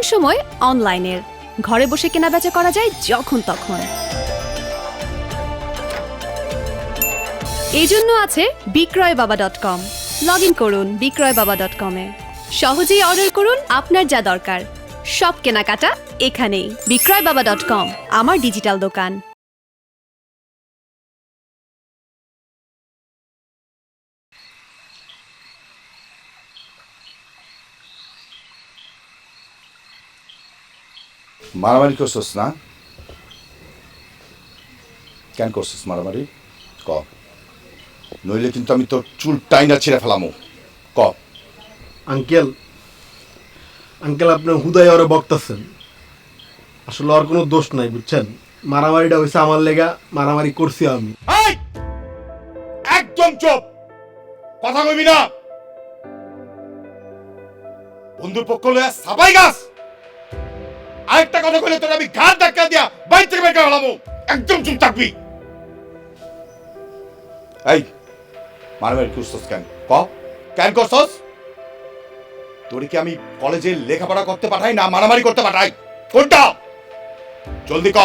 এখন সময় অনলাইনের, ঘরে বসে কেনাবেচা করা যায় যখন তখন। এই জন্য আছে বিক্রয়বাবা.com। লগ ইন করুন বিক্রয়বাবা.com-এ, সহজেই অর্ডার করুন আপনার যা দরকার। সব কেনাকাটা এখানেই। বিক্রয়বাবা.com, আমার ডিজিটাল দোকান। মারামারি করছস না? কেন করছস মারামারি? ক, নইলে কিন্তু আমি তোর চুল টাইনা ছিঁড়ে ফেলামো। ক। আঙ্কেল আঙ্কেল আপনি হুদাই ওরা বকতাছেন, আসলে ওর কোনো দোষ নাই বুঝছেন। মারামারিটা হয়েছে আমার লেগা, মারামারি করছি আমি। এই! একদম চুপ, কথা কইবি না। বন্ধুর পক্ষ লয়া সাবাই গাছ। আরেকটা কথা কইলে তোর আমি ঘাট ধাক্কা দিয়া বাইর থেকে বের করে ফেলামো। একদম চুপ থাকবি। এই, মারামারি করছস কেন? ক, কেন করছস? তোর কি আমি কলেজে লেখাপড়া করতে পাঠাই না মারামারি করতে পাঠাই? কোনটা? জলদি ক,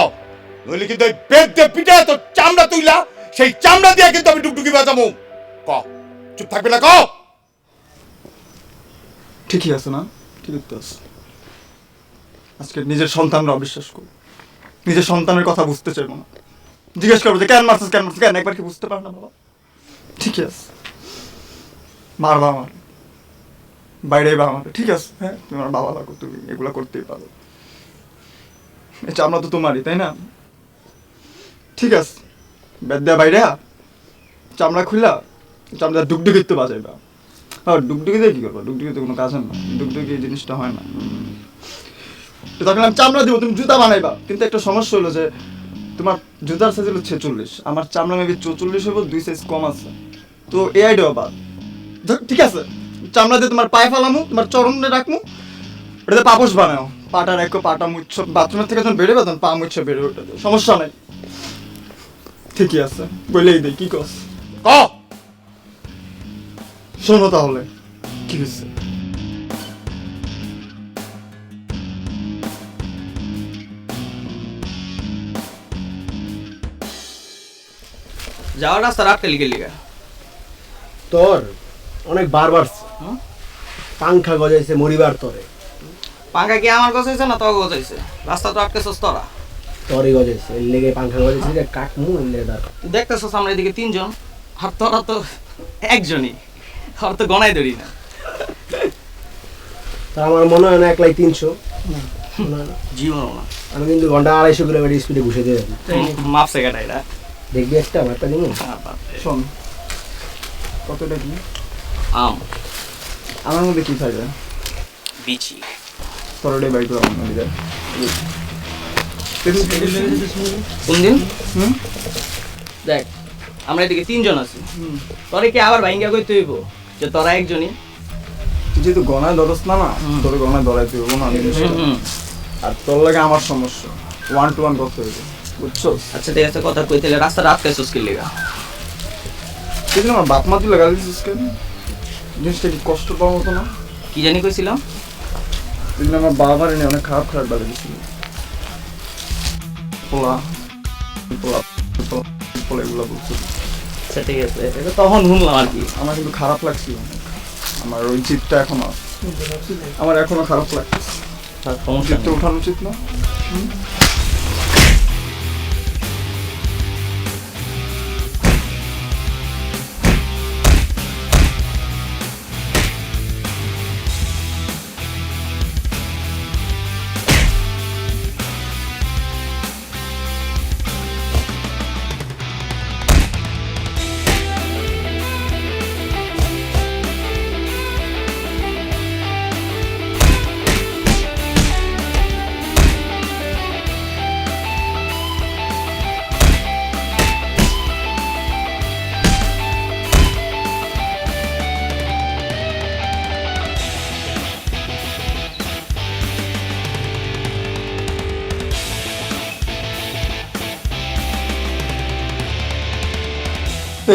নইলে কিন্তু ওই পেট দিয়ে পিঠে তোর চামড়া তুইলা সেই চামড়া দিয়ে কিন্তু আমি ডুগডুগি বাজাবো। ক, চুপ থাকবি না? ক। ঠিকই আছে না? ঠিকই তো আছে। আজকে নিজের সন্তানরা অবিশ্বাস করবো, নিজের সন্তানের কথা বুঝতে চাইবো না। জিজ্ঞেস করবো যে কেন মারছিস, কেন মারছিস, কেন? একবার কি বুঝতে পার না বাবা? ঠিকই আছে, মারবা আমার, বাইরে বা আমার, ঠিক আছে। হ্যাঁ, তুমি আমার বাবা লাগো, তুমি এগুলো করতেই পারো। এই চামড়া তো তোমারই, তাই না? ঠিক আছে, বেদ দেয়া বাইরে চামড়া খুললা, চামড়া ডুগডুগিতে বাজাইবা। আর ডুগডুগিতে কি করবো? ডুগডুগিতে কোনো কাজ হয় না, ডুগডুগি এই জিনিসটা হয় না। তো তখন আমি চামড়া দিব, তুমি জুতা বানাইবা। কিন্তু একটা সমস্যা হলো যে তোমার জুতার সাইজ হলো 46, আমার চামড়া মেবি 44 হইব, 2 সাইজ কম আছে। তো এই আইডিয়া বাদ। ঠিক আছে, চামড়া দিয়ে তোমার পায়ে ফালামু, তোমার চরণে রাখমু, ওটাতে পাপোশ বানাও, পাটা রাখো, পাটা মুচ্ছ, বাথরুমের থেকে যখন বেরোবে তখন পা মুচ্ছ বেরো, ওটাতে সমস্যা নাই। ঠিকই আছে, বলেই দেই, কি কস? ক। শোনো তাহলে কি হয়েছে। যাওয়ার রাস্তা রাত কালি গেলি তোর অনেক বারবার পাংখা গজাইছে মরিবার তরে। পাঙ্খা কি আমার গজাইছে না তোর গজাইছে? রাস্তা তো আটকেছস তোরা। তরে গজাইছে, এর লেগে পাংখা গজাইছে, যে কাটমু এর লেগে দাঁড়া। তুই দেখতেছস আমরা এদিকে 3 জন, আর তোরা তো একজনই, আর তো গনাই ধরি না। তা আমার মনে হয় না একলাই 300, জীবনও না। আমি কিন্তু ঘন্টা 250 কিলোমিটার স্পিডে ঘুষে দিয়ে যাবো। মাপছে কাটা এটা। দেখবি একটা একটা দিন শোন, কতটা কি আম আমার মধ্যে কি থাকে? বিচি তোর ওটাই বাড়ি করে আমার মধ্যে কোন দিন হুম দেখ আমরা এদিকে 3 জন আছি, তোরে কি আবার ভাইঙ্গা কইতে হইব যে তোরা একজনই? তুই যেহেতু গনায় ধরস না, না তোর গনায় ধরাইতে হইব না জিনিসটা। আর তোর লাগে আমার সমস্যা, 1 to 1 করতে হইব, বুঝছো? আচ্ছা ঠিক আছে, কথা কইতেলে রাস্তা রাত কাইছস কি লিগা? সেদিন আমার বাপ মা তুলে গালি দিছিস কেন? জিনিসটা কি কষ্ট পাওয়ার মতো না? কি জানি কইছিলাম? সেদিন আমার বাবার এনে অনেক খারাপ খারাপ গালি দিছিল। পোলা পোলা পোলা এগুলো বলছো। আচ্ছা ঠিক আছে, এটা তখন শুনলাম আর কি। আমার কিন্তু খারাপ লাগছিল অনেক, আমার ওই জিতটা এখনো, আমার এখনো খারাপ লাগছে। সমস্যা জিতটা নেই। উঠানো উচিত না?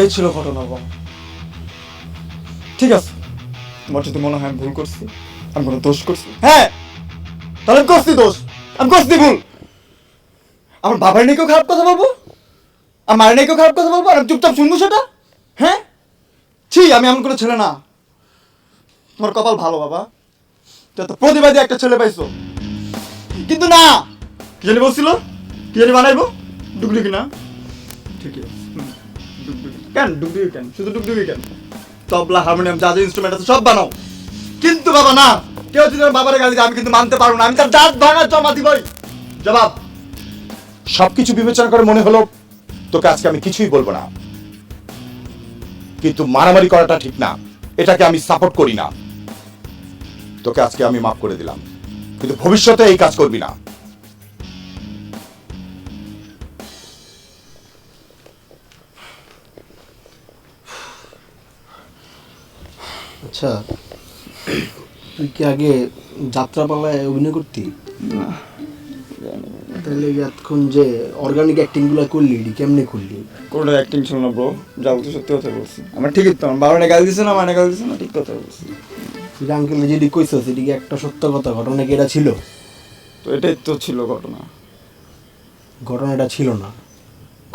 এই ছিল ঘটনা বল। ঠিক আছে, তোমার যদি মনে হয় আমি ভুল করছি, আমি কোনো দোষ করছি, হ্যাঁ তাহলে আমি করছি দোষ, আমি করছি ভুল। আমার বাবার নিয়ে কেউ খারাপ কথা বলবো, আমার মায়ের নিয়ে কেউ খারাপ কথা বলবো, আর আমি চুপচাপ শুনবো সেটা? হ্যাঁ, ছি, আমি এমন কোনো ছেলে না। তোমার কপাল ভালো বাবা, তুই তো প্রতিবাদী একটা ছেলে পাইছো। কিন্তু না, কি জানি বলছিল, কি জানি বানাইবো, ডুগডুগি না? ঠিকই আছে, ডুগডুগি কেন, ডুগডুগি কেন, শুধু ডুগডুগি কেন? তবলা, হারমোনিয়াম, যা যা ইনস্ট্রুমেন্ট আছে সব বানাও। কিন্তু বাবা না, কেউ যদি আমার বাবার গালি দেয় আমি কিন্তু মানতে পারবো না, আমি তার দাঁত ভাঙার জমা দিবই। জবাব। সবকিছু বিবেচনা করে মনে হলো তোকে আজকে আমি কিছুই বলবো না, কিন্তু মারামারি করাটা ঠিক না, এটাকে আমি সাপোর্ট করি না। তোকে আজকে আমি মাফ করে দিলাম, কিন্তু ভবিষ্যতে এই কাজ করবি না। আচ্ছা, তুই কি আগে যাত্রাপালায় অভিনয় করতি? না, তাহলে এতক্ষণ যে অর্গানিক অ্যাক্টিংগুলো করলি এটি কেমনে করলি? কোনো অ্যাক্টিং ছিল না ব্রো, যা বলছি সত্যি কথা বলছি। আমার ঠিকই তো, আমার বাবা গালি দিছে না, মানে গালি দিছে না, ঠিক কথা বলছি। তুই আঙ্কেল যেটি কইছস এটি কি একটা সত্য কথা? ঘটনা কি এটা ছিল? তো এটাই তো ছিল ঘটনা। ঘটনাটা ছিল না।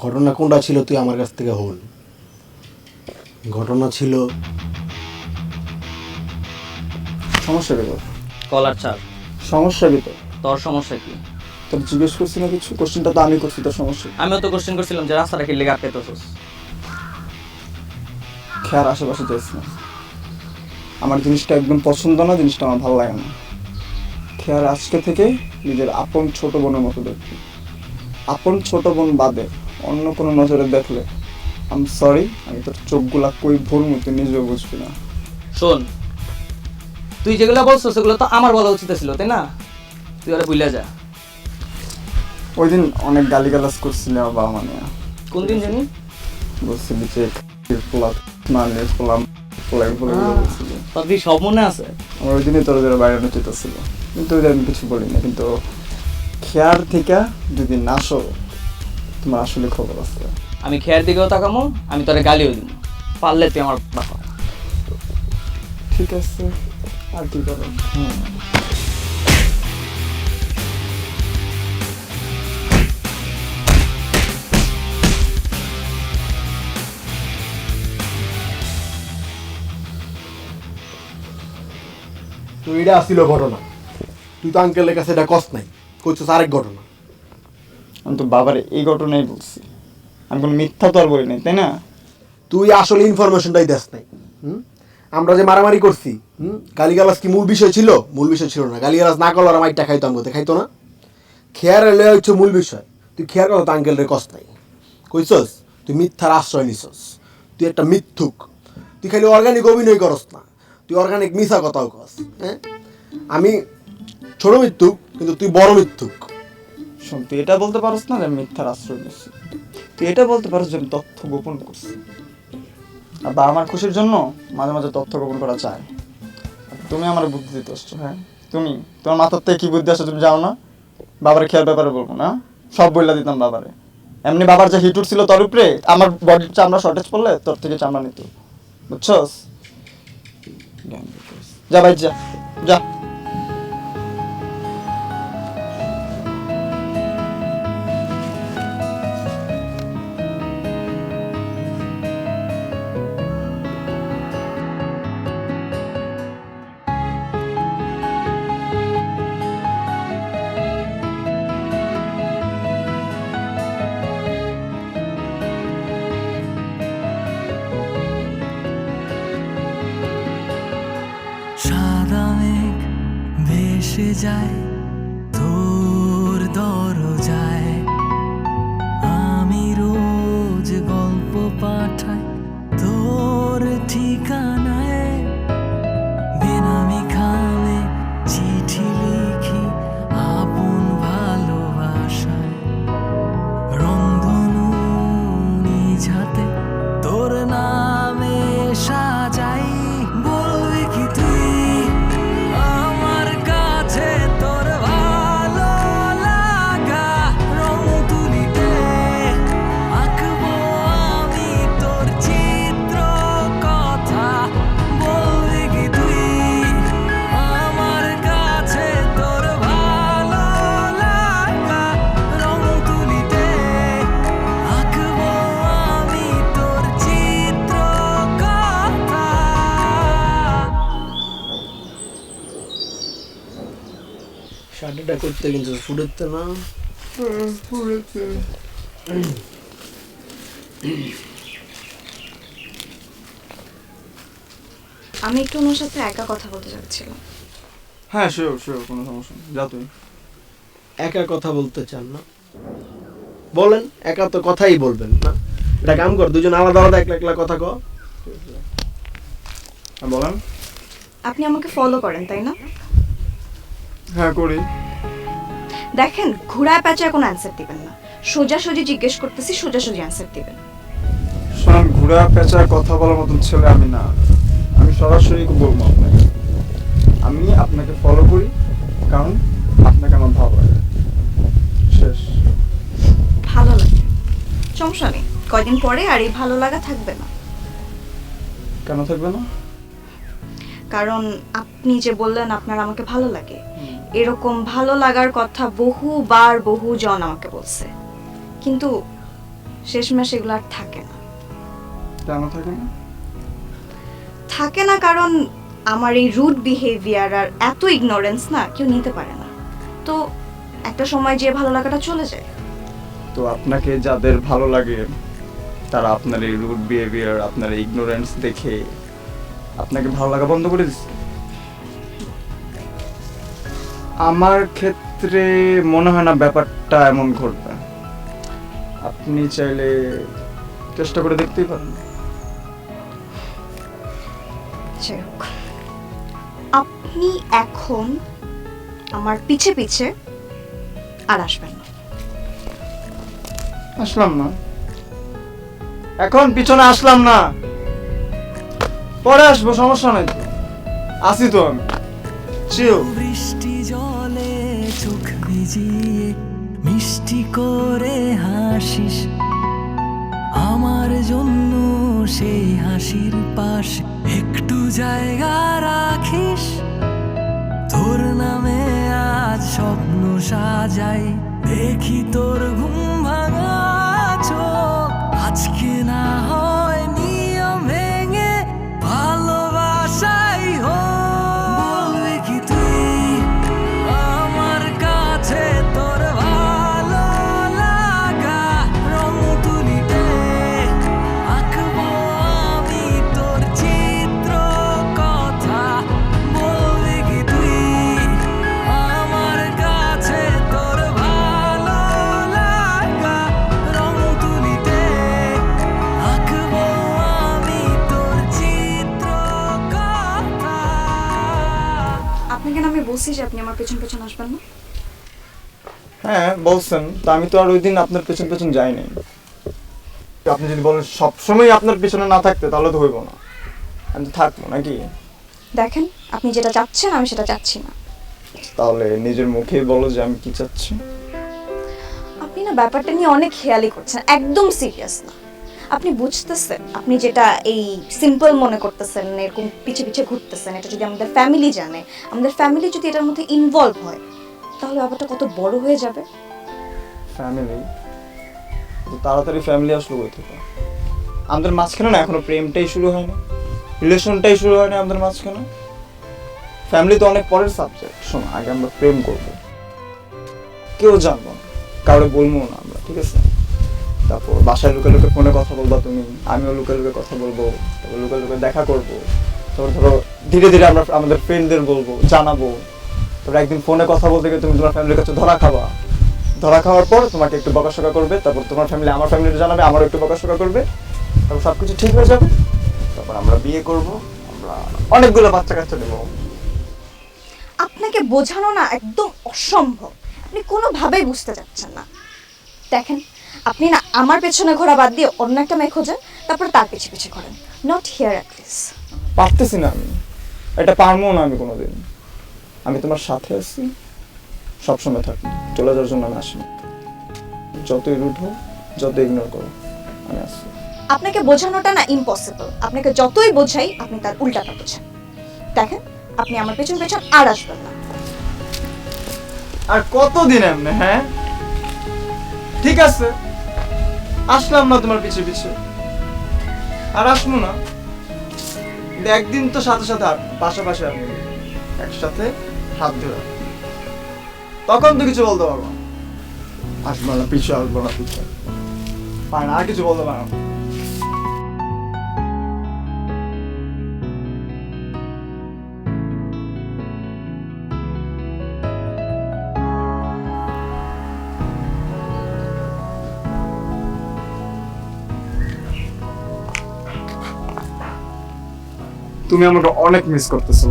ঘটনা কোনটা ছিল তুই আমার কাছ থেকে হল। ঘটনা ছিল সমস্যা কি তোর? কলার চাপ। সমস্যা কি তোর? তোর সমস্যা কি? তোর জিজ্ঞেস করছি না কিছু, কোশ্চেনটা তো আমি করছি, তোর সমস্যা কি? আমিও তো কোশ্চেন করছিলাম যে রাস্তাটা কি লেগে আটকাইতেছস। খেয়ার আশেপাশে যাইস না, আমার জিনিসটা একদম পছন্দ না, জিনিসটা আমার ভালো লাগে না। খেয়ার আজকে থেকে নিজের আপন ছোট বোনের মতো দেখবি। আপন ছোট বোন বাদে অন্য কোনো নজরে দেখলে আই এম সরি, আমি তোর চোখগুলা কই ভরমু তুই নিজেও বুঝবি না। শোন, তুই যেগুলো বলছো সেগুলো তো আমার বলা উচিত ছিল, তাই না? তুই ওরা ভুলে যা। ওই দিন অনেক গালিগালাজ করছিলে আমার বাবা মা নিয়ে। কোন দিন জানি? বলছিলি যে পোলা মানে পোলা বলছিলি। তোর কি সব মনে আছে? আমার ওই দিনই তোর যারা বাইরে উচিত ছিল, কিন্তু ওই দিন আমি কিছু বলি না। কিন্তু খেয়ার থেকে যদি না সরো, তোমার আসলে খবর আছে। আমি খেয়ার দিকেও তাকামো, আমি তোরে গালিও দিব, পারলে তুই আমার বাবা। ঠিক আছে, আর কি করো। তো এটা আসছিল ঘটনা। তুই তো আঙ্কেলের কাছে এটা কষ্ট নাই, কইছস আরেক ঘটনা। আমি তো বাবার এই ঘটনাই বলছি, আমি কোনো মিথ্যা তো আর বলি নাই, তাই না? তুই আসলে ইনফরমেশনটাই দেস নাই। আমরা যে মারামারি করছি, গালিগালাজ কি মূল বিষয় ছিল? মূল বিষয় ছিল না। গালিগালাজ না করলে আর মাইটটা খাইতাম বলতে খাইতো না। খেয়ার এলে হচ্ছে মূল বিষয়। তুই খেয়ার কথা তো আঙ্কেলের কষ্ট নাই, কইছস তুই মিথ্যার আশ্রয় নিছস। তুই একটা মিথ্যুক। তুই খালি অর্গানিক অভিনয় করস না, তুই অর্গানিক মিথ্যা কথাও কস। হ্যাঁ, আমি ছোট মিথ্যুক, কিন্তু তুই বড় মিথ্যুক। শোন, তুই এটা বলতে পারস না যে আমি মিথ্যার আশ্রয় নিচ্ছি, তুই এটা বলতে পারস যে আমি তথ্য গোপন করছি। আর বা আমার খুশির জন্য মাঝে মাঝে তথ্য গোপন করা চায়। আর তুমি আমার বুদ্ধি দিতে আসছো। হ্যাঁ, তুমি তোমার মাথার থেকে কি বুদ্ধি আসছে তুমি জানো না? বাবারে খেয়াল ব্যাপারে বলবো না, সব বইলা দিতাম বাবারে। এমনি বাবার যে হিট উঠছিল তোর উপরে, আমার বডির চামড়া শর্টেজ পড়লে তোর থেকে চামড়া নিত, বুঝছস? যা ভাই, যা যা। সাদা মেঘ ভেসে যায় তোর দরজায়, আমি রোজ গল্প পাঠাই তোর ঠিকানায়। বেনামি খামে চিঠি লিখি আপন ভালোবাসায়, রংধনু নিঝাতে তোর নামে সাজাই। বলবি কি তুই আমার কাছে তোর এটা করতে কিন্তু ফুটেতে না আমি একটু ওনার সাথে একা কথা বলতে চাচ্ছিলাম। হ্যাঁ শিওর শিওর, কোনো সমস্যা নেই, যা তুই। একা কথা বলতে চান না? বলেন, একা তো কথাই বলবেন না। এটা কাম কর, দুজন আলাদা আলাদা একলা একলা কথা কর। হ্যাঁ বলেন। আপনি আমাকে ফলো করেন তাই না? হ্যাঁ করি। দেখেন, ঘোড়ায় প্যাঁচায় কোনো অ্যান্সার দিবেন না। সোজাসুজি জিজ্ঞেস করতেছি, সোজাসুজি অ্যান্সার দিবেন। শোনান, ঘোরা পেঁচায় কথা বলার মতন ছেলে আমি না। আমি সরাসরি বলবো আপনাকে, আমি আপনাকে ফলো করি কারণ আপনাকে আমার ভালো লাগে। শেষ। ভালো লাগে, সমস্যা নেই। কয়দিন পরে আর এই ভালো লাগা থাকবে না। কেন থাকবে না? কারণ আপনি যে বললেন আপনার আমাকে ভালো লাগে, এরকম ভালো লাগার কথা বহুবার বহুজন আমাকে বলছে, কিন্তু শেষমেশ এগুলো আর থাকে না। কেন থাকে না? থাকে না কারণ আমার এই রুড বিহেভিয়ার আর এত ইগনোরেন্স না কেউ নিতে পারে না। তো একটা সময় যে ভালো লাগাটা চলে যায়। তো আপনাকে যাদের ভালো লাগে তারা আপনার এই রুড বিহেভিয়ার, আপনার এই ইগনোরেন্স দেখে আপনাকে ভালো লাগা বন্ধ করে দিচ্ছে। আমার ক্ষেত্রে মনে হয় না ব্যাপারটা এমন ঘটবে। আপনি চাইলে চেষ্টা করে দেখতেই পারেন। যাই হোক, আপনি এখন আমার পিছে পিছে আর আসবেন না। আসলাম না, এখন পিছনে আসলাম না, পরে আসবো, সমস্যা নাই তো, আসি তো আমি। চিল। বৃষ্টি জলে চোখ ভিজিয়ে মিষ্টি করে হাসিস, আমার জন্য সেই হাসির পাশ একটু জায়গা রাখিস। তোর নামে আজ স্বপ্ন সাজাই, দেখি তোর ঘুম ভাঙা চোখ। আজকে না হয় নিয়ম ভেঙে ভালোবাসাই হোক। বলবি কি তুই আমার কাছে তোর ভালো লাগা রং তুলিতে আঁকবো আমি তোর চিত্র কথা। বলবি কি তুই আমার কাছে তোর ভালো লাগা রং তুলিতে আঁকবো আমি তোর চিত্র কথা। আপনাকে না আমি বলছি যে আপনি আমার পেছন পেছন আসবেন না। হ্যাঁ বলছেন, তো আমি তো আর ওই দিন আপনার পেছন পেছন যাই নাই। আপনি যদি বলেন সবসময় আপনার পেছনে না থাকতে তাহলে তো হইব না, আমি তো থাকবো নাকি? দেখেন, আপনি যেটা চাচ্ছেন আমি সেটা চাচ্ছি না। তাহলে নিজের মুখেই বলো যে আমি কি চাচ্ছি। আপনি না ব্যাপারটা নিয়ে অনেক খেয়ালি করছেন, একদম সিরিয়াস না। আপনি বুঝতেছেন, আপনি যেটা এই সিম্পল মনে করতেছেন, এরকম পিছে পিছে ঘুরতেছেন, এটা যদি আমাদের ফ্যামিলি জানে, আমাদের ফ্যামিলি যদি এটার মধ্যে ইনভলভ হয়, তাহলে ব্যাপারটা কত বড় হয়ে যাবে। ফ্যামিলি? তো তাড়াতাড়ি ফ্যামিলি আসলো কই থেকে? আমাদের মাঝখানে না এখনো প্রেমটাই শুরু হয়নি, রিলেশনটাই শুরু হয়নি আমাদের মাঝখানে। ফ্যামিলি তো অনেক পরের সাবজেক্ট। শোনো, আগে আমরা প্রেম করবো, কেউ জানবো না, কাউকে বলবো না আমরা, ঠিক আছে? তারপর বাসায় লুকে লুকে ফোনে কথা বলবা তুমি, আমিও লুকে লুকে কথা বলবো, তারপর লুকে লুকে দেখা করবো। তারপর ধরো ধীরে ধীরে আমরা আমাদের ফ্রেন্ডদের বলবো, জানাবো। তারপর একদিন ফোনে কথা বলতে গিয়ে তুমি তোমার ফ্যামিলির কাছে ধরা খাবা, ধরা খাওয়ার পর তোমাকে একটু বকাশকা করবে, তারপর তোমার ফ্যামিলি আমার ফ্যামিলিকে জানাবে, আমারও একটু বকাশকা করবে, তারপর সবকিছু ঠিক হয়ে যাবে। তারপর আমরা বিয়ে করব, আমরা অনেকগুলো বাচ্চা কাচ্চা দেবো। আপনাকে বোঝানো না একদম অসম্ভব, আপনি কোনোভাবেই বুঝতে চাচ্ছেন না। দেখেন, আপনি না আমার পেছনে ঘোরা বাদ দিয়ে অন্য একটা মেয়ে খোঁজেন, তারপর তার পিছে পিছে ঘোরেন। Not here at this. পারতেছি না আমি, এটা পারবো না আমি কোনোদিন। আমি তোমার সাথে আছি, সবসময় থাকি, চলে যাওয়ার জন্য আমি আসি। যতই রুট হোক, যত ইগনোর করো, আমি আসছি। আপনাকে বোঝানোটা না ইম্পসিবল। আপনাকে যতই বোঝাই আপনি তার উল্টাটা বোঝেন। দেখেন, আপনি আমার পেছন পেছন আর আসবেন না। আর কতদিন এমনি? হ্যাঁ ঠিক আছে, আসলাম না তোমার পিছে পিছে, আর আসবো না। কিন্তু একদিন তো সাথে সাথে পাশাপাশি আপনি একসাথে হাত ধরে। তখন তো কিছু বলতে পারবো না। আসবো না, পিছু আসবো না, পিছু পারে না, আর কিছু বলতে পারবো না। তুমি আমাকে অনেক মিস করতেছো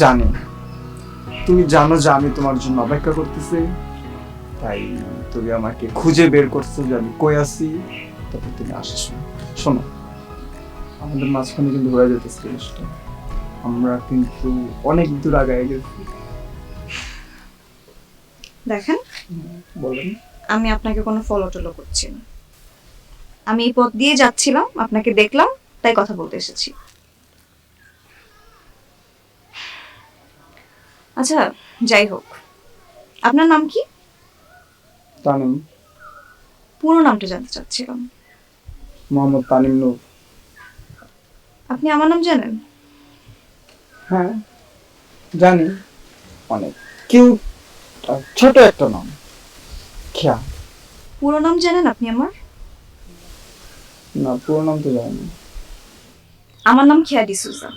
জানি। তুমি জানো যে আমি তোমার জন্য অপেক্ষা করতেছি, তাই তুমি আমাকে খুঁজে বের করছো যে আমি কই আছি, তারপর তুমি আসছো। শোনো, আমাদের মাঝখানে কিন্তু হয়ে যেতেছে জিনিসটা, আমরা কিন্তু অনেক দূর আগায় গেছি। দেখেন, বলেন। আমি আপনাকে কোনো ফলো টলো করছি না। আমি এই পথ দিয়ে যাচ্ছিলাম, আপনাকে দেখলাম, তাই কথা বলতে এসেছি। আচ্ছা, যাই হোক, আপনার নাম কি? তানিম। পুরো নামটা জানতে চাচ্ছিলাম। মোহাম্মদ তানিম নূর। আপনি আমার নাম জানেন? হ্যাঁ জানি, অনেক কিউট ছোট একটা নাম, খেয়া। পুরো নাম জানেন আপনি আমার? না, পুরো নাম তো জানি না। আমার নাম খেয়া ডিসুজা।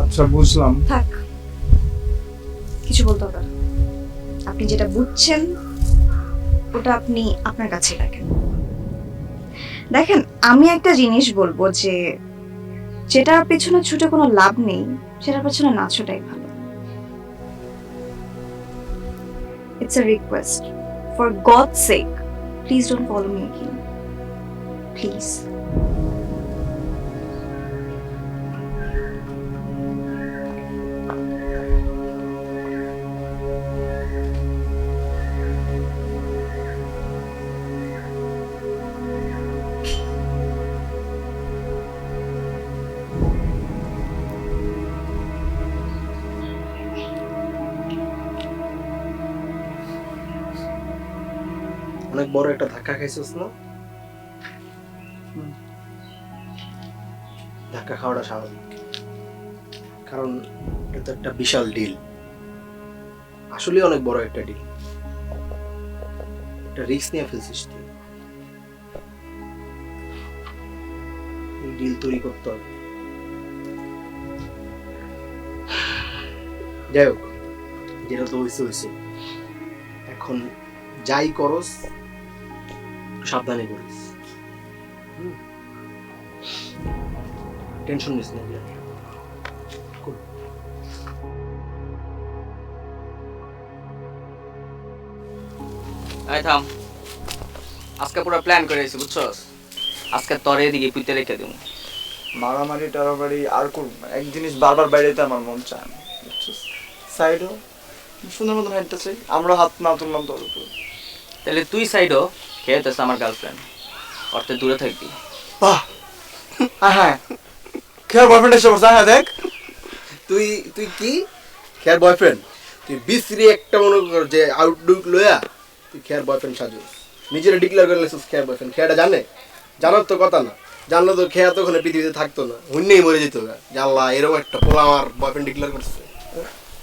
আচ্ছা, বুঝলাম। থাক, কিছু বলতে হবে না। আপনি যেটা বুঝছেন ওটা আপনি আপনার কাছে রাখেন। দেখেন, আমি একটা জিনিস বলবো যে যেটার পেছনে ছুটে কোনো লাভ নেই সেটার পেছনে না ছোটাই ভালো। It's a request, for gods sec please don't follow me again, please. অনেক বড় একটা ধাক্কা খাইছিস না? ধাক্কা খাওয়াটা স্বাভাবিক, কারণ এটা তো একটা বিশাল ডিল, আসলে অনেক বড় একটা ডিল। একটা রিস্ক নিয়ে ফেলছিস তুই, এই ডিল তৈরি করতে হবে। যাই হোক, যেটা তো হয়েছে হয়েছে, এখন যাই করস সাবধানে করিস, টেনশন নিস না। আয় থাম, আজকে পুরো প্ল্যান করে আছি বুঝছস। আজকে তোরে এদিকে পুঁতে রেখে দেবো। মারামারি টারামারি আর করব না, এক জিনিস বারবার বাইরেতে আমার মন চায় না, বুঝছিস? সাইডও সুন্দর মতন হাঁটতেছে, আমরা হাত না তুললাম তোর উপর। তাহলে তুই সাইডও খেয়েতেছ আমার গার্লফ্রেন্ড, অর্থে দূরে থাকবি। বাহ, হ্যাঁ খেয়ার বয়ফ্রেন্ড এসে বসে, হ্যাঁ দেখ তুই তুই কি খেয়ার বয়ফ্রেন্ড? তুই বিশ্রী একটা মনে কর যে আউটলুক লয়া তুই খেয়ার বয়ফ্রেন্ড সাজুস, নিজেরা ডিক্লেয়ার করে লেছিস খেয়ার বয়ফ্রেন্ড। খেয়াটা জানে? জানার তো কথা না, জানলে তো খেয়া তো ওখানে পৃথিবীতে থাকতো না, হুন্নেই মরে যেত। জানলা এরকম একটা পোলা আমার বয়ফ্রেন্ড ডিক্লেয়ার করছে।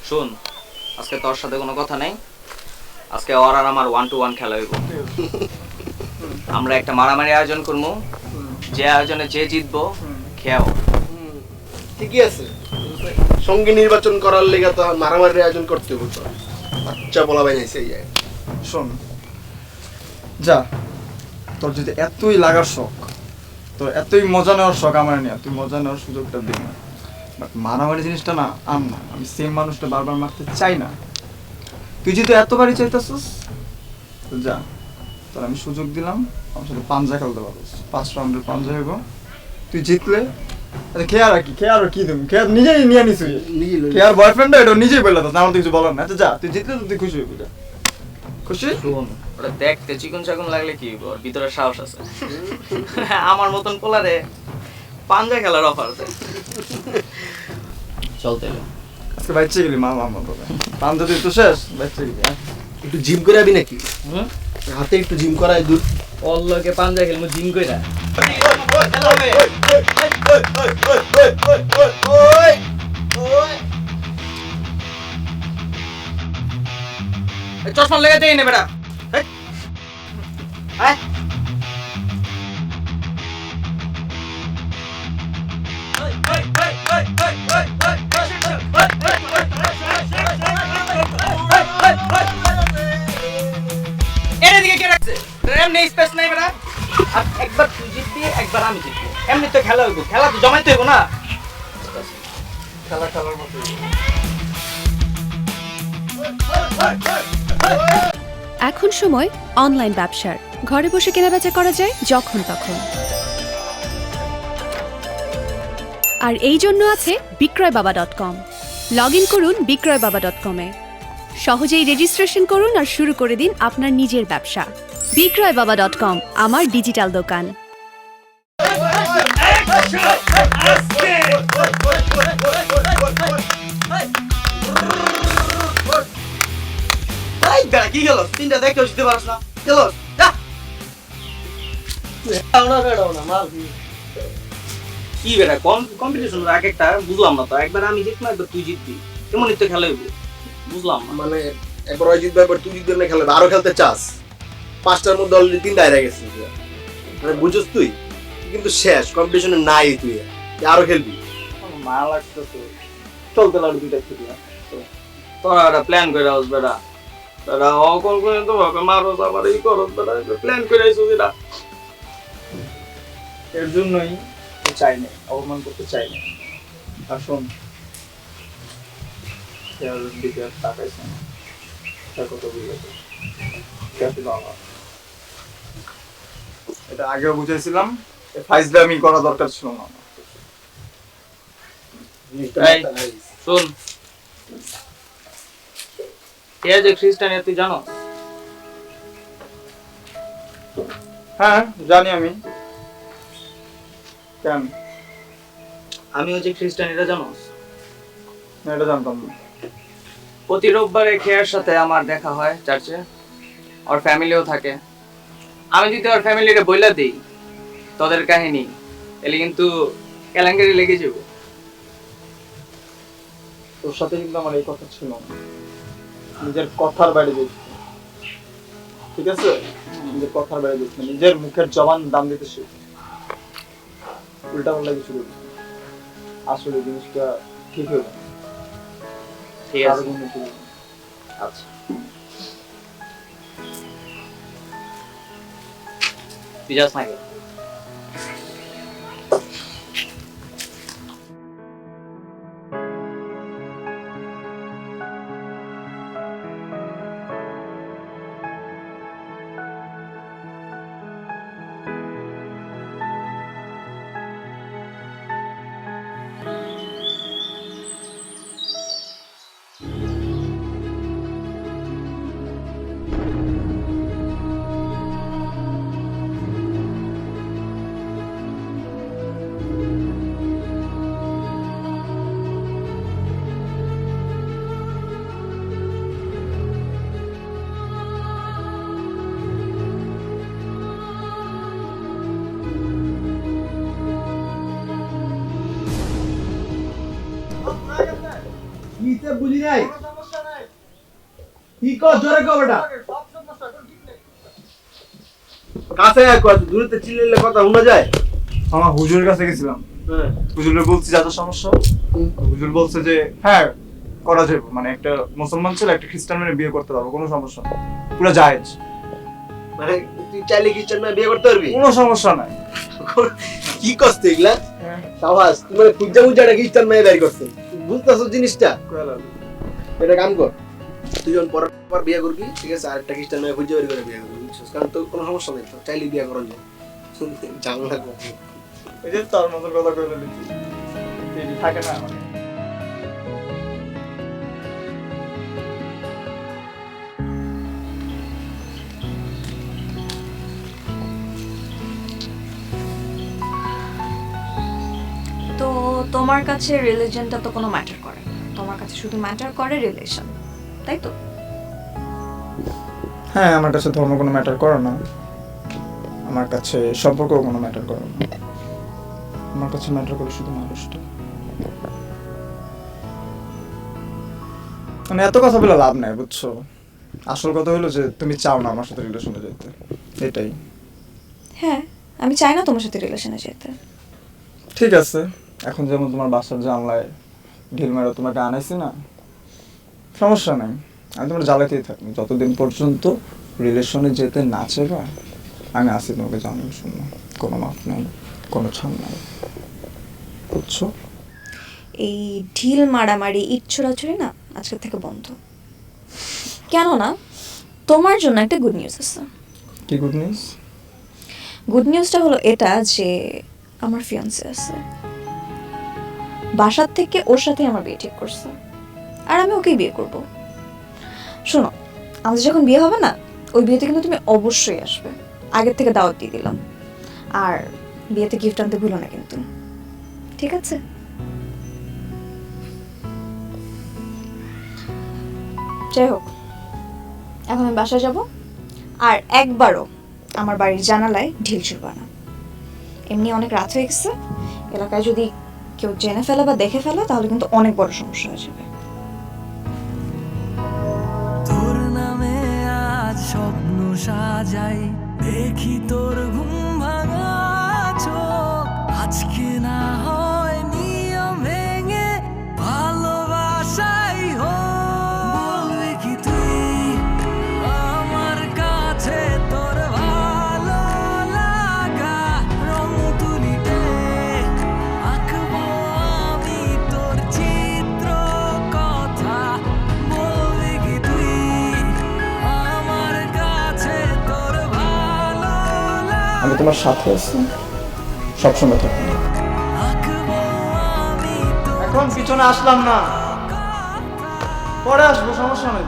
শোন, আজকে তোর সাথে কোনো কথা নেই, আজকে ওর আর আমার 1-to-1 খেলা হইব। আমরা একটা মারামারি আয়োজন করবো, যে আয়োজনে যে জিতবো খেয়াও। ঠিকই আছে, সঙ্গী নির্বাচন করার লেগে তো মারামারির আয়োজন করতে হতো। বাচ্চা বলা বাইনাইছে এই জায়গায়। শোন, যা, তোর যদি এতই লাগার শখ, তোর এতই মজা নেওয়ার শখ আমার নিয়ে, তুই মজা নেওয়ার সুযোগটা দিই না। বাট মারামারি জিনিসটা না আম না, আমি সেম মানুষটা বারবার মারতে চাই না। তুই যদি এতবারই চাইতেছিস তো যা, তোর আমি সুযোগ দিলাম, আমার সাথে পাঞ্জা খেলতে পারবো। 5 রাউন্ডের পাঞ্জা হইব, তুই জিতলে খেয়ার আর কি, খেয়ার আর কি দেবো, খেয়ার নিজেই নিয়ে নিস, খেয়ার বয়ফ্রেন্ডটা এটা নিজেই বললো, আমার তো কিছু বলার না। আচ্ছা যা, তুই জিতলে তো তুই খুশি হইবি, যা। খুশি? শোন, ওটা দেখতে চিকন চাকন লাগলে কি হইব, ওর ভিতরে সাহস আছে। আমার মতন পোলারে পাঞ্জা খেলার অফার আছে। চল তাইলে। আজকে বাইচে গেলি মা মামা বলে পাঞ্জা তুই তো শেষ, বাইচে গেলি। একটু জিম করে আবি নাকি? হাতে একটু জিম করায় দূর। ওর লগে পাঞ্জা খেলবো জিম কইরা। খেলা হবে। এই চশমা লেগে দেই না বেটা। আয় এদিকে কে রাখছে? এমনি স্পেস নাই বেটা। আর একবার তুই জিতবি, একবার আমি জিতবো। এমনি তো খেলা হইব, খেলা তো জমাইতে হইব না। খেলা খেলার মতো। এখন সময় অনলাইন ব্যবসার। ঘরে বসে কেনাবেচা করা যায় যখন তখন। আর এই জন্য আছে বিক্রয়বাবা.com। লগ ইন করুন বিক্রয়বাবা.com এ। সহজেই রেজিস্ট্রেশন করুন আর শুরু করে দিন আপনার নিজের ব্যবসা। বিক্রয়বাবা.com আমার ডিজিটাল দোকান। এই বেটা কি গেল? তিনটা দেখে বুঝতে পারছ না। গেল যা। কি বেটা কম্পিটিশন এক একটা বুঝলাম না তো। একবার আমি জিতবো, একবার তুই জিতবি, এমনই তো খেলা হইব। বুঝলাম না। মানে একবার ওই জিতবে, একবার তুই জিতবে, না খেলবে আরো খেলতে চাস? 5টার মধ্যে অলরেডি 3টা হেরে গেছিস। মানে বুঝছিস তুই কিন্তু শেষ, কম্পিটিশনে নাই তুই আরো খেলবি। মা লাগতেছে চলতে লাগবে দুইটা খেলি। তোরা একটা প্ল্যান করে আস বেটা। বেটা অকল করে তো ভাবে মারো আবার এই করো বেটা, প্ল্যান করে আইসো যেটা। এর জন্যই চাই না, অপমান করতে চাই না। আর শোন, খেয়ালের দিকে আর তাকাইছে না। কত বুঝেছে এটা আগেও বুঝেছিলাম। ফাইজলামি করা দরকার ছিল না। এই শোন, কে যে খ্রিস্টান তুই জানো? হ্যাঁ জানি আমি। কেন? আমি হচ্ছে খ্রিস্টান, এটা জানো? না, এটা জানতাম না। প্রতি রোববারে খেয়ার সাথে আমার দেখা হয় চার্চে। ওর ফ্যামিলিও থাকে। আমি যদি ওর ফ্যামিলিরে বইলা দিই তোদের কাহিনী, তাহলে কিন্তু কেলেঙ্কারি লেগে যাবো। তোর সাথে কিন্তু আমার এই কথা ছিল না। নিজের কথার বাইরে যেতে, ঠিক আছে? নিজের কথার বাইরে যেতে, নিজের মুখের জবান দাম দিতে শিখ। উল্টা পাল্টা কিছু করিস না। আসলে জিনিসটা ঠিক হয়ে যাবে। ঠিক আছে, আচ্ছা। বিজাস নাই বুঝি নাই কি কর, জোরে কর বেটা। কাছে দূরে চিল্লালে কথা শোনা যায়। আমার হুজুরের কাছে গেছিলাম। হুজুরে বলছি যত সমস্যা, হুজুর বলছে যে হ্যাঁ করা যাবে। মানে একটা মুসলমান ছেলে একটা খ্রিস্টান মেয়ে বিয়ে করতে পারবো, কোনো সমস্যা নেই, পুরো জায়েজ। মানে তুই চাইলে খ্রিস্টান মেয়ে বিয়ে করতে পারবি? কোনো সমস্যা নাই। কি কষ্ট এগুলা? সাবাস, তুমি মানে খুঁজা খুঁজা একটা খ্রিস্টান মেয়ে বের করছে। বুঝতেছো জিনিসটা? এটা কাম কর, তুই যখন পর বিয়ে করবি, ঠিক আছে, আরেকটা খ্রিস্টান মেয়ে খুঁজে বের করে বিয়ে করবি, বুঝছিস? কারণ তোর কোনো সমস্যা নেই, তো চাইলে বিয়ে করা যায়। জানলা করবি এই যে তার মতো কথা কইলে লিখি থাকে না। তো তোমার কাছে রিলিজনটা তো কোনো ম্যাটার করে না, তোমার কাছে শুধু ম্যাটার করে রিলেশন, তাই তো? হ্যাঁ, আমার কাছে ধর্ম কোনো ম্যাটার করে না, আমার কাছে সম্পর্ক কোনো ম্যাটার করে না। আমার কাছে ম্যাটার করে শুধু মানুষটা। মানে এত কথা বলে লাভ নাই, বুঝছো? আসল কথা হলো যে তুমি চাও না আমার সাথে রিলেশনে যেতে, এটাই। হ্যাঁ, আমি চাই না তোমার সাথে রিলেশনে যেতে। ঠিক আছে, এখন যেমন তোমার বাসার জানলায় ঢিল মেরে তোমাকে আনাইছি না, সমস্যা নাই, আমি তোমার জ্বালাতেই থাকি যতদিন পর্যন্ত রিলেশনে যেতে না চাইবা। আমি আসি তোমাকে জানানোর জন্য, কোনো মাফ নাই, কোনো ছাড় নাই, বুঝছো? এই ঢিল মারামারি ইট ছোড়াছুড়ি না আজকে থেকে বন্ধ। কেন না, তোমার জন্য একটা গুড নিউজ আছে। কি গুড নিউজ? গুড নিউজটা হলো এটা যে আমার ফিয়ান্সে আছে, বাসার থেকে ওর সাথে আমার বিয়ে ঠিক করছে, আর আমি ওকেই বিয়ে করব। শোনো, আমাদের যখন বিয়ে হবে না, ওই বিয়েতে কিন্তু তুমি অবশ্যই আসবে, আগের থেকে দাওয়াত দিয়ে দিলাম। আর বিয়েতে গিফট আনতে ভুলো না কিন্তু, ঠিক আছে? যাই হোক, এখন আমি বাসায় যাব, আর একবারও আমার বাড়ির জানালায় ঢিল ছুড়বা না। এমনি অনেক রাত হয়ে গেছে, এলাকায় যদি কেউ জেনে ফেলে বা দেখে ফেলে তাহলে কিন্তু অনেক বড় সমস্যা হয়ে যাবে। তোর নামে আজ স্বপ্ন সাজাই, দেখি তোর ঘুম ভাঙা চোখ। আজকে না হয় নিয়ম ভেঙে ভালোবাসাই হোক। বলবি কি তুই আমার কাছে তোর ভালো লাগা রং তুলিতে আঁকবো আমি তোর চিত্র কথা। বলবি কি তুই আমার কাছে তোর ভালো লাগা আমি তোমার সাথে আছি, সবসময় থাকবো। আঁকবো আমি তোর এখন পিছনে আসলাম না, পরে আসবো, সমস্যা নেই।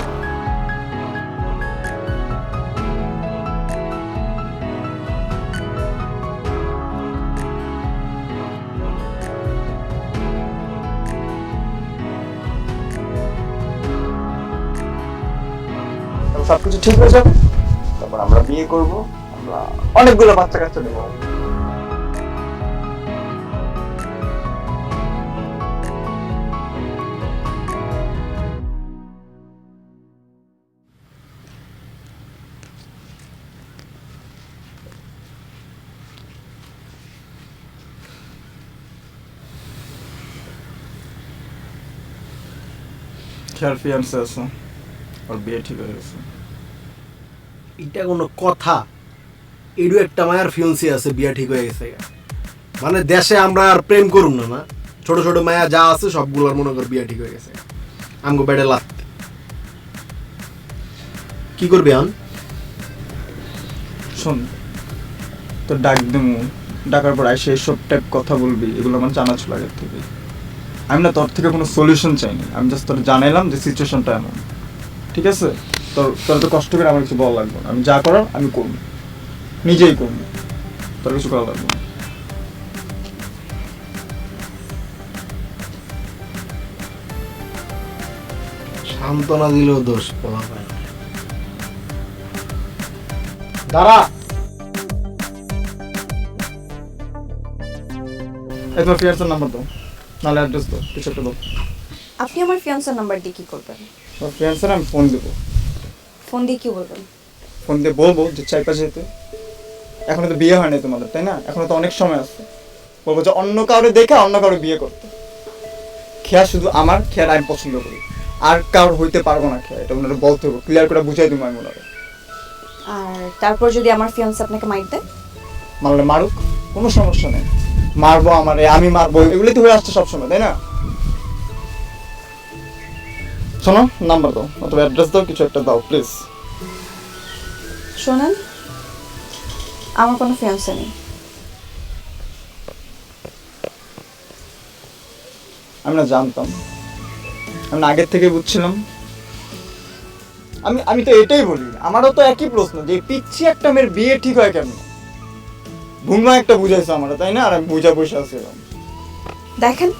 সবকিছু ঠিক হয়ে যাবে, তারপর আমরা বিয়ে করব, আমরা অনেকগুলো বাচ্চা কাচ্চা দেবো। খেয়াল ফিয়ান্সে আছে, ওর বিয়ে ঠিক হয়ে গেছে। এটা কোনো কথা? এডু একটা মায়ার ফিয়ন্সি আছে, বিয়া ঠিক হয়ে গেছে। মানে দেশে আমরা আর প্রেম করুম না, না ছোট ছোট মায়া যা আছে সবগুলোর মনে কর বিয়া ঠিক হয়ে গেছে। আমগো বেডে লাগতে কি করবে আন? শোন, তো ডাক দেবো, ডাকার পর আইসে এইসব টাইপ কথা বলবি, এগুলো আমার জানা ছিল আগের থেকে। আমি না তোর থেকে কোনো সলিউশন চাইনি, আমি জাস্ট তোর জানাইলাম যে সিচুয়েশনটা এমন, ঠিক আছে? তোর তো কষ্ট করে আমার কিছু বলা লাগবে না, আমি যা করার আমি করবো, নিজেই করবো, তোর কিছু করা লাগবে না। সান্ত্বনা দিলেও দোষ বলা হয় না। দাঁড়া, এই তোমার ফিয়ান্সের নাম্বার দাও, নাহলে অ্যাড্রেস দাও, কিছু একটা দাও। আপনি আমার ফিয়ান্সের নাম্বার দিয়ে কি করবেন? তোমার ফিয়ান্সের আমি ফোন দেবো, ফোন দিয়ে কি বলবেন? ফোন দিয়ে বলবো যে চাইপা যেতে, এখনো তো বিয়ে হয়নি তোমাদের, তাই না? এখনো তো অনেক সময় আছে। বলবো যে অন্য কাউরে দেখে অন্য কাউরে বিয়ে করতে, খেয়া শুধু আমার, খেয়ার আমি পছন্দ করি, আর কারোর হইতে পারবো না খেয়া, এটা ওনারা বলতে হবে, ক্লিয়ার করে বুঝাই দিব আমি ওনারা। আর তারপর যদি আমার ফিয়ান্স আপনাকে মাইর দেয়? মারলে মারুক, কোনো সমস্যা নেই, মারবো আমারে, আমি মারবো, এগুলোই তো হয়ে আসছে সবসময়, তাই না? শোনো, নাম্বার দাও অথবা অ্যাড্রেস দাও, কিছু একটা দাও প্লিজ। শোনেন, আমার কোনো ফিয়ান্সে নেই। আমি না জানতাম, আমি না আগের থেকে বুঝছিলাম। আমি তো এটাই বলি, আমারও তো একই প্রশ্ন যে পিচ্ছি একটা মেয়ের বিয়ে ঠিক হয় কেন? ভুঙ্গা একটা বুঝাইছে আমার, তাই না? আর আমি বুঝা বসে আসছিলাম। দেখেন,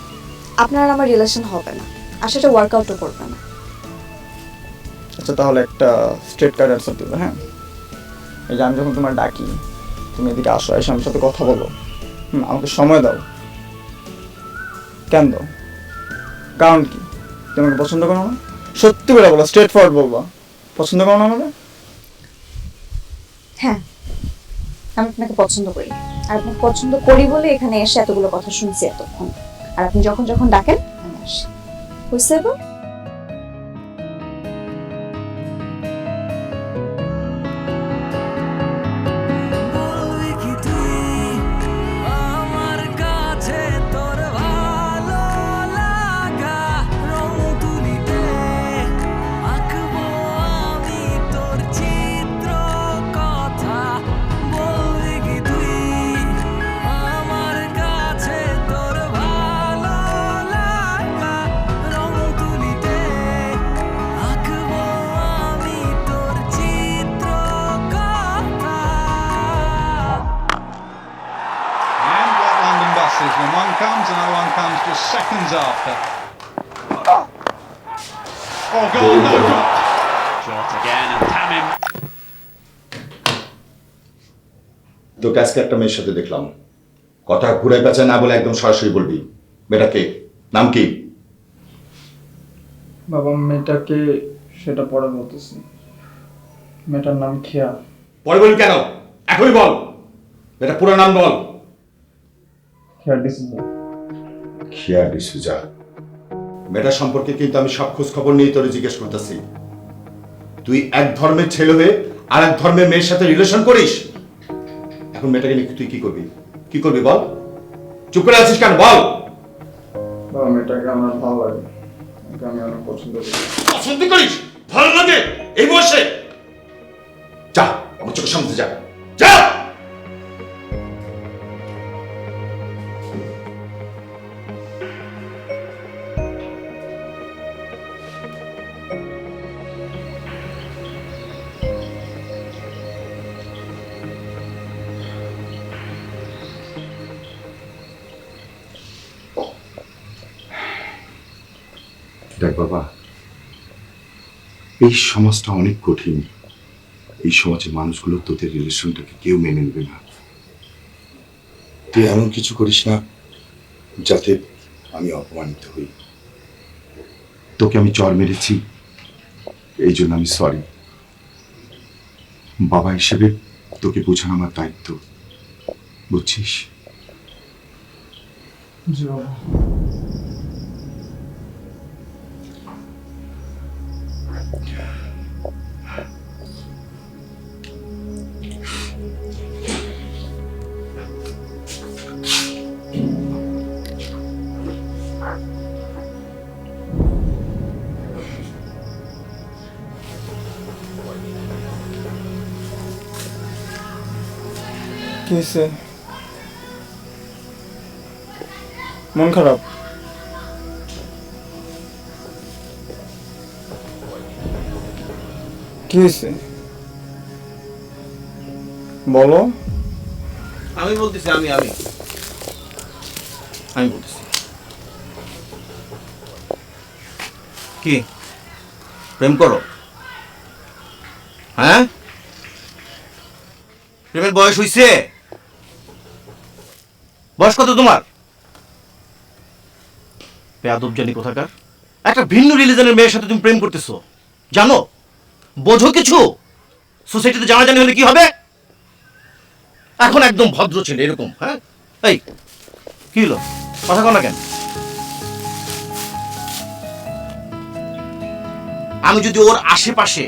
আপনার আর আমার রিলেশন হবে না, আর সেটা ওয়ার্কআউটও করবে না। আচ্ছা, তাহলে একটা স্ট্রেট কার্ড অ্যান্সার দেবে, হ্যাঁ? এই যে আমি যখন তোমার ডাকি, তুমি এদিকে আসো, এসে আমার সাথে কথা বলো, আমাকে সময় দাও, কেন দাও? কারণ কি? তুমি আমাকে পছন্দ করো না? সত্যি করে বলো, স্ট্রেট ফরওয়ার্ড বলবা। পছন্দ করো না আমাকে? হ্যাঁ, আমি আপনাকে পছন্দ করি। আর আপনাকে পছন্দ করি বলে এখানে এসে এতগুলো কথা শুনছি এতক্ষণ। আর আপনি যখন যখন ডাকেন আমি আসি। বুঝতে এবার? বলবি কি তুই আমার কাছে তোর ভালো লাগা রং তুলিতে আঁকবো আমি তোর চিত্র কথা বলবি কি তুই আমার কাছে তোর ভালো লাগা রং তুলিতে আঁকবো আমি তোর চিত্র কথা And Black London buses when one comes, another one comes just seconds after. Oh, goal, no goal. Short again, and Tamim. তোকে আজকে একটা মেয়ের সাথে দেখলাম, কথা ঘুরে পেঁচা না বলে একদম সরাসরি বলবি। মেয়েটা কে? নাম কি? বাবা, মেয়েটাকে সেটা পরে বলতেছি। মেয়েটার নাম খেয়া। পরে বলবি কেন? এখনই বল, মেয়েটা পুরো নাম বল। খেয়া ডিসিশন। খেয়া ডিসুজা। মেয়েটা সম্পর্কে কিন্তু আমি সব খোঁজ খবর নিয়ে তোরে জিজ্ঞেস করতেছি। তুই এক ধর্মের ছেলে হয়ে আর এক ধর্মের মেয়ের সাথে রিলেশন করিস। এখন মেয়েটাকে নিয়ে তুই কি করবি? কি করবি বল? চুপ করে আছিস কেন বল? বাবা, মেয়েটাকে আমার ভালো লাগে, ওকে আমি অনেক পছন্দ করি। পছন্দ করিস? ভালো লাগে এই বয়সে? যা আমার চোখের সামনে যা, যা। দেখ বাবা, এই সমাজটা অনেক কঠিন। এই সমাজের মানুষগুলো তোদের রিলেশনটাকে কেউ মেনে নেবে না। তুই এমন কিছু করিস না যাতে আমি অপমানিত হই। তোকে আমি চর মেরেছি, এই জন্য আমি সরি। বাবা হিসেবে তোকে বোঝানো আমার দায়িত্ব, বুঝছিস? জি বাবা। কি হয়েছে? মন খারাপ? কি হয়েছে বলো। আমি বলতেছি, আমি বলতেছি। কি প্রেম করো? হ্যাঁ, প্রেমের বয়স হইছে? বয়স কত তোমার? বেয়াদব জানি কোথাকার। একটা ভিন্ন রিলিজনের মেয়ের সাথে তুমি প্রেম করতেছো, জানো? বোঝো কিছু? সোসাইটিতে জানাজানি হলে কি হবে? এখন একদম ভদ্র ছেলে এরকম। হ্যাঁ, এই কি হলো, কথা কও না কেন? আমি যদি ওর আশেপাশে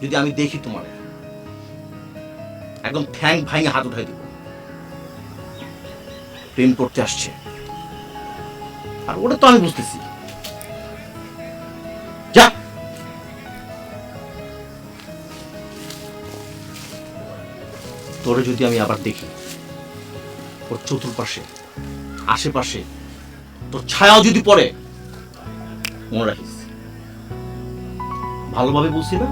যদি আমি দেখি তোমার, একদম ঠ্যাং ভাঙে হাত উঠাই দেব। প্রেম করতে আসছে, আর ওটা তো আমি বুঝতেছি। যা, তোরে যদি আমি আবার দেখি ওর চতুর্পাশে আশেপাশে তোর ছায়াও যদি পড়ে, মনে রাখিস। ভালোভাবে বলছি না?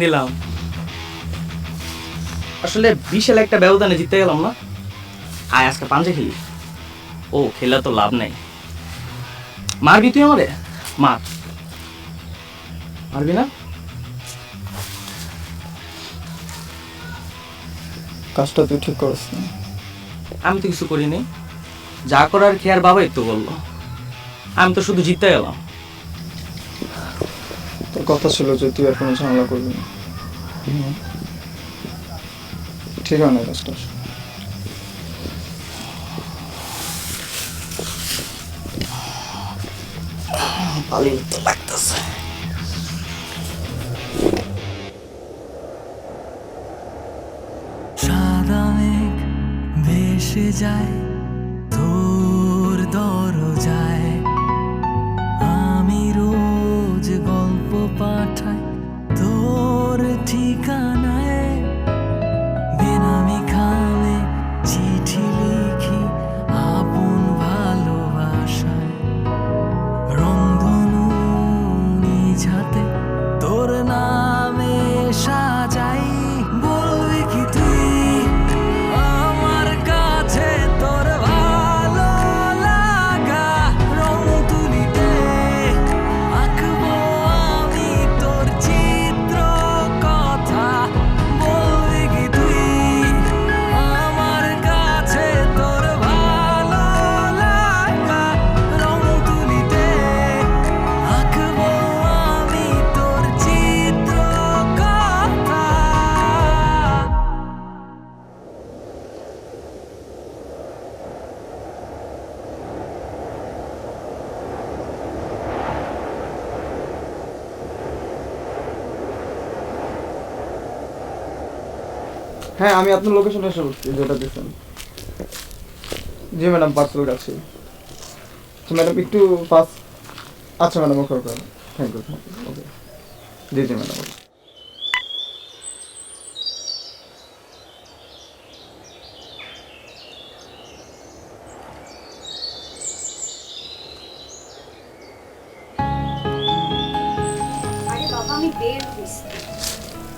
দিলাম। আসলে বিশাল একটা ব্যবধানে জিতে গেলাম না। আয় আজকে পাঞ্জে খেলি। ও খেলে তো লাভ নাই। মারবি তুই আমারে? মার। মারবি না? কাজটা তুই ঠিক করিস না। আমি তো কিছু করিনি। যা করার খেয়ার বাবাই তো বললো। আমি তো শুধু জিতে গেলাম। তোর কথা ছিল যে তুই আর কোনো ঝামেলা করবি না। ঠিক হয় না কাজটা। ভালোই তো লাগতেছে। সাদা মেঘ ভেসে যায় তোর দরজায়, আমি রোজ গল্প পাঠাই তোর ঠিকানায়, বেনামি খামে চিঠি লিখি আপন ভালোবাসায়, রংধনু নিঝাতে তোর নামে সাজাই। বলবি কি তুই আমার কাছে তোর ভালো লাগা রং তুলিতে আঁকবো আমি তোর চিত্র কথা। বলবি কি তুই আমার কাছে তোর ভালো লাগা রং তুলিতে আঁকবো আমি তোর চিত্র কথা। হ্যাঁ, আমি আপনার লোকেশনে এসে পড়ছি, যেটা দিচ্ছেন। জি ম্যাডাম, পার্সেল কাছে। তো ম্যাডাম একটু ফাস্ট। আচ্ছা madam, okay okay, thank you, okay. জি জি ম্যাডাম। আরে বাবা, আমি বের হইছি,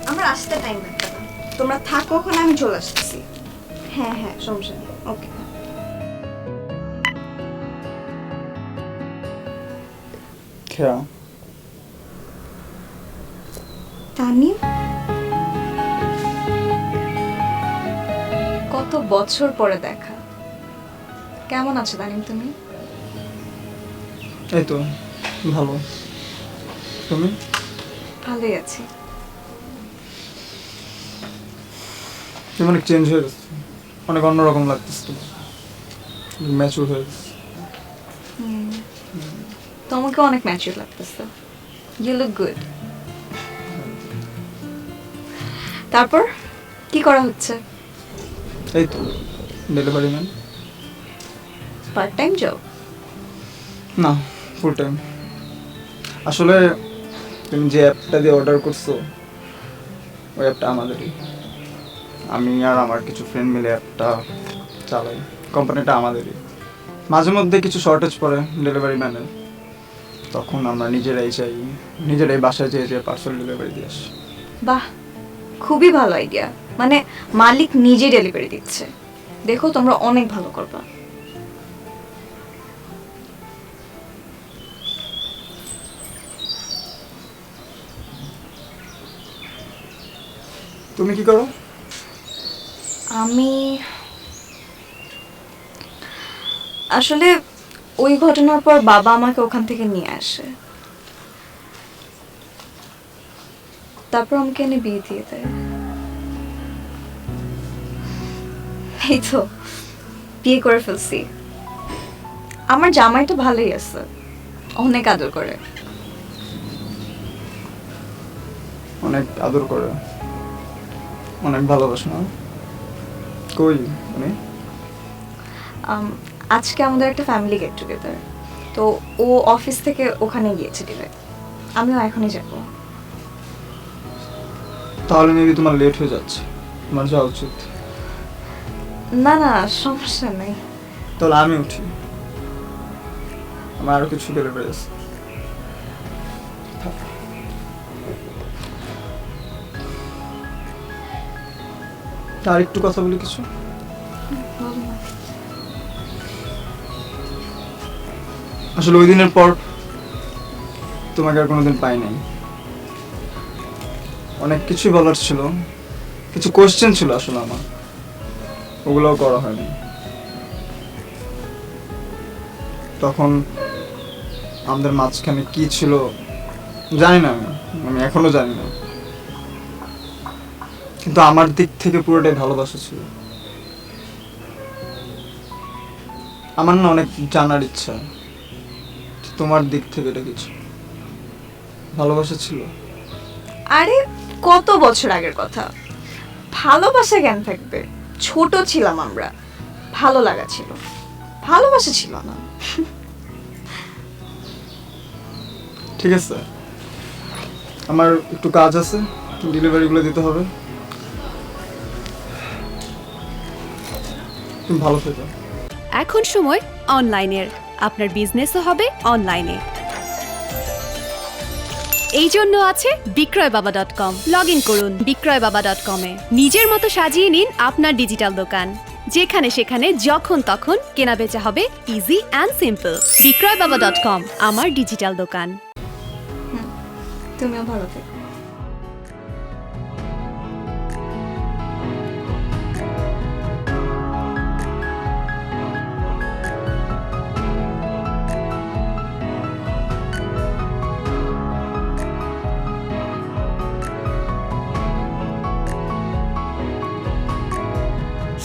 আমার আসতে টাইম লাগবে না। তোমরা থাকো ওখানে, আমি চলে আসতেছি। হ্যাঁ হ্যাঁ, সমস্যা নেই, ওকে। খেয়া তানি, কত বছর পরে দেখা। কেমন আছো তানিম তুমি? এই তো ভালো। তুমি? ভালোই আছি। তুমি অনেক চেঞ্জ হয়ে গেছে, অনেক অন্যরকম লাগতেছে, ম্যাচুর হয়ে গেছে। তোমাকে অনেক ম্যাচিউর লাগতেছে। You look good. তারপর কি করা হচ্ছে? এই তো delivery man. Part time job? না, ফুল টাইম। আসলে তুমি যে অ্যাপটা দিয়ে অর্ডার করছো, ওই অ্যাপটা আমাদেরই। আমি আর আমার কিছু ফ্রেন্ড মিলে অ্যাপটা চালাই। কোম্পানিটা আমাদেরই। মাঝে মধ্যে কিছু শর্টেজ পড়ে ডেলিভারি ম্যানের, তখন আমরা নিজেরাই বাসায় যেয়ে পার্সেল ডেলিভারি দিয়ে আসি। বাহ, খুবই ভালো আইডিয়া। মানে মালিক নিজে ডেলিভারি দিচ্ছে। দেখো, তোমরা অনেক ভালো করবা। তুমি কি করো? আমি আসলে ওই ঘটনার পর বাবা আমাকে ওখান থেকে নিয়ে আসে, তারপর আমাকে এনে বিয়ে দিয়ে দেয়। এই তো বিয়ে করে ফেলছি। আমার জামাই তো ভালোই আছে, অনেক আদর করে। অনেক আদর করে, অনেক ভালোবাসে না? কই মানে? আজকে আমাদের একটা ফ্যামিলি গেট টুগেদার, তো ও অফিস থেকে ওখানে গিয়েছে ডিরেক্ট। আমিও এখনই যাব। তাহলে মেবি তোমার লেট হয়ে যাচ্ছে, তোমার যাওয়া উচিত। না না, সমস্যা নেই। তাহলে আমি উঠি, আমার আরো কিছু ডেলিভারি আছে। আর একটু কথা বলি কিছু। আসলে ওই দিনের পর তোমাকে আর কোনোদিন পাই নাই। অনেক কিছুই বলার ছিল, কিছু কোয়েশ্চেন ছিল আসলে আমার, ওগুলোও করা হয়নি। তখন আমাদের মাঝখানে কি ছিল জানি না, আমি এখনো জানি না, কিন্তু আমার দিক থেকে পুরোটাই ভালোবাসা ছিল। আমার না অনেক জানার ইচ্ছা, তোমার দিক থেকে এটা কিছু ভালোবাসা ছিল? আরে কত বছর আগের কথা, ভালোবাসা জ্ঞান থাকবে, ছোট ছিলাম আমরা, ভালো লাগা ছিল, ভালোবাসা ছিল না। ঠিক আছে, আমার একটু কাজ আছে, ডেলিভারিগুলো দিতে হবে। তুমি ভালো থেকো। এখন সময় অনলাইনের, আপনার বিজনেসও হবে অনলাইনে। এই জন্য আছে বিক্রয়বাবা.com। লগ ইন করুন বিক্রয়বাবা.com এ। নিজের মতো সাজিয়ে নিন আপনার ডিজিটাল দোকান, যেখানে সেখানে যখন তখন কেনা বেচা হবে ইজি অ্যান্ড সিম্পল। বিক্রয়বাবা.com, আমার ডিজিটাল দোকান। তুমিও ভালো থেকো।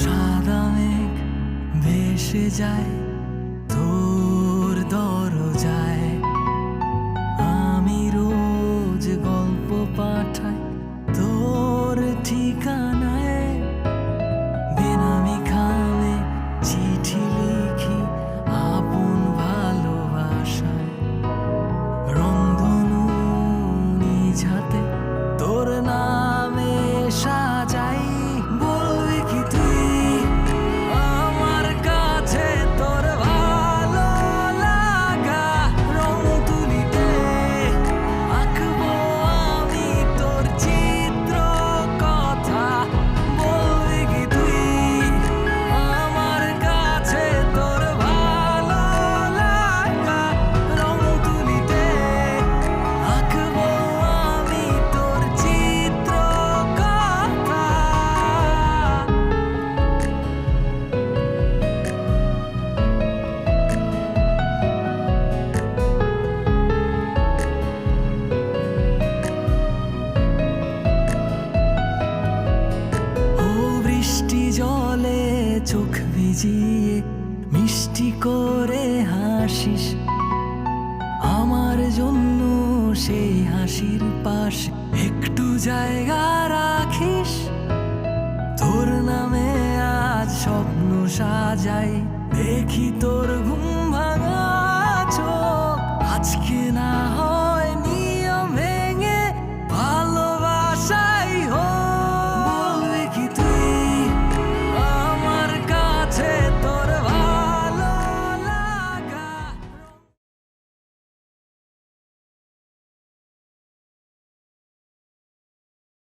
সাদা মেঘ ভেসে যায় তোর দরজায়, আমি রোজ গল্প পাঠাই তোর ঠিকানায়, বেনামি খামে চিঠি লিখি আপন ভালোবাসায়, রংধনু নিজ হাতে তোর নামে সাজাই, বলবি কি তুই আমার কাছে তোর ভালো লাগা, রং তুলিতে আঁকবো আমি তোর চিত্র কথা, বলবি কি তুই আমার কাছে তোর ভালো লাগা, রং তুলিতে আঁকবো আমি তোর চিত্র কথা। ও বৃষ্টি জলে চোখ ভিজিয়ে মিষ্টি করে হাসিস, আমার জন্য সেই হাসির পাশে একটু জায়গা রাখিস, তোর নামে আজ স্বপ্ন সাজাই, দেখি তোর ঘুম ভাঙা চোখ, আজকে